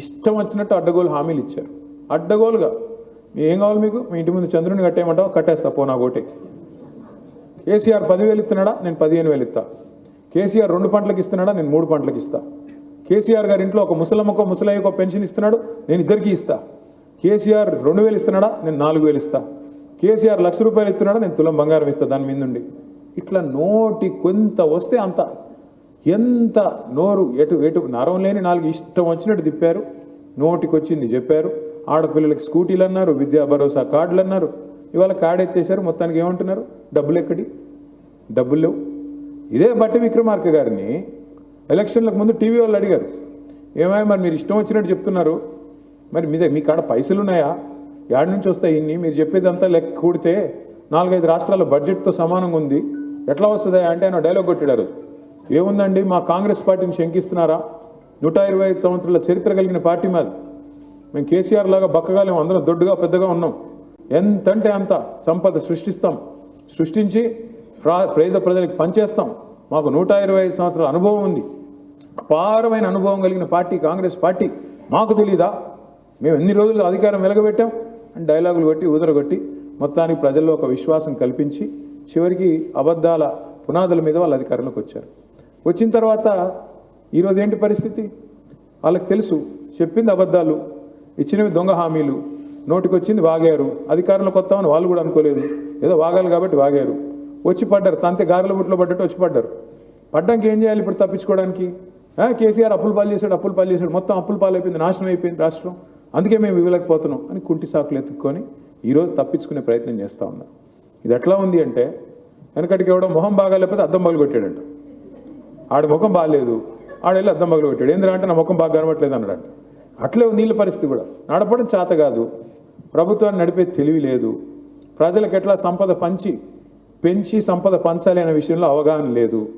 ఇష్టం వచ్చినట్టు అడ్డగోలు హామీలు ఇచ్చారు. అడ్డగోలుగా ఏం కావాలి మీకు? మీ ఇంటి ముందు చంద్రుని కట్టేయమంటావు, కట్టేస్తా పోనా ఒకటి. కేసీఆర్ 10,000 ఇస్తున్నాడా, నేను 15,000 ఇస్తా. కేసీఆర్ 2 పంటలకు ఇస్తున్నాడా, నేను 3 పంటలకు ఇస్తా. కేసీఆర్ గారి ఇంట్లో ఒక ముసలమ్మకో ముసలయ్యకో పెన్షన్ ఇస్తున్నాడు, నేను ఇద్దరికి ఇస్తా. కేసీఆర్ 2,000 ఇస్తున్నాడా, నేను 4,000 ఇస్తా. కేసీఆర్ ₹1,00,000 ఇస్తున్నాడా, నేను తులం బంగారం ఇస్తా దాని మీద నుండి. ఇట్లా నోటి కొంత వస్తే అంత, ఎంత నోరు ఎటు ఎటు నరం లేని 4 ఇష్టం వచ్చినట్టు తిప్పారు. నోటికి వచ్చింది చెప్పారు. ఆడపిల్లలకి స్కూటీలు అన్నారు, విద్యా భరోసా కార్డులు అన్నారు. ఇవాళ కార్డు ఎత్తేసారు. మొత్తానికి ఏమంటున్నారు? డబ్బులు ఎక్కడి? డబ్బులు లేవు. ఇదే బట్టి విక్రమార్క గారిని ఎలక్షన్లకు ముందు టీవీ వాళ్ళు అడిగారు, ఏమైనా మరి మీరు ఇష్టం వచ్చినట్టు చెప్తున్నారు, మరి మీ కాడ పైసలు ఉన్నాయా, యాడ్ నుంచి వస్తాయి ఇన్ని, మీరు చెప్పేదంతా లెక్క కూడితే 4-5 రాష్ట్రాల బడ్జెట్తో సమానంగా ఉంది, ఎట్లా వస్తుందా అంటే ఆయన డైలాగ్ కొట్టాడు. ఏముందండి, మా కాంగ్రెస్ పార్టీని శంకిస్తున్నారా? 125 సంవత్సరాల చరిత్ర కలిగిన పార్టీ మాది. మేము కేసీఆర్ లాగా బక్కగాలేము, అందరం దొడ్డుగా పెద్దగా ఉన్నాం. ఎంతంటే అంత సంపద సృష్టిస్తాం, సృష్టించి పేద ప్రజలకు పనిచేస్తాం. మాకు 125 సంవత్సరాల అనుభవం ఉంది. అపారమైన అనుభవం కలిగిన పార్టీ కాంగ్రెస్ పార్టీ. మాకు తెలీదా? మేము ఎన్ని రోజులు అధికారం వెలగబెట్టాం అని డైలాగులు కొట్టి ఊదరగొట్టి మొత్తానికి ప్రజల్లో ఒక విశ్వాసం కల్పించి చివరికి అబద్ధాల పునాదుల మీద వాళ్ళు అధికారంలోకి వచ్చారు. వచ్చిన తర్వాత ఈరోజు ఏంటి పరిస్థితి? వాళ్ళకి తెలుసు, చెప్పింది అబద్ధాలు, ఇచ్చినవి దొంగ హామీలు, నోటికొచ్చింది వాగారు. అధికారంలోకి వస్తామని వాళ్ళు కూడా అనుకోలేదు, ఏదో వాగాలి కాబట్టి వాగారు. వచ్చి పడ్డారు, తంతే గారెల బుట్లో పడ్డట్టు వచ్చి పడ్డారు. పడ్డానికి ఏం చేయాలి ఇప్పుడు తప్పించుకోవడానికి? కేసీఆర్ అప్పులు పాలు చేశాడు, మొత్తం అప్పులు పాలు అయిపోయింది, నాశనం అయిపోయింది రాష్ట్రం, అందుకే మేము ఇవ్వలేకపోతున్నాం అని కుంటి సాకులు ఎత్తుక్కొని ఈరోజు తప్పించుకునే ప్రయత్నం చేస్తూ ఉన్నారు. ఇది ఎట్లా ఉంది అంటే, వెనకటికి ఎవడో మొహం బాగాలేకపోతే అద్దం పగలు కొట్టాడంట. ఆడి ముఖం బాగాలేదు, ఆడెళ్ళి అద్దం పగలు కొట్టాడు. ఏంటంటే నా ముఖం బాగా కనబట్లేదు అన్నాడంట. అట్లే నీళ్ళ పరిస్థితి కూడా. నడపడం చేత కాదు, ప్రభుత్వాన్ని నడిపే తెలివి లేదు, ప్రజలకు ఎట్లా సంపద పెంచి సంపద పంచాలి అనే విషయంలో అవగాహన లేదు.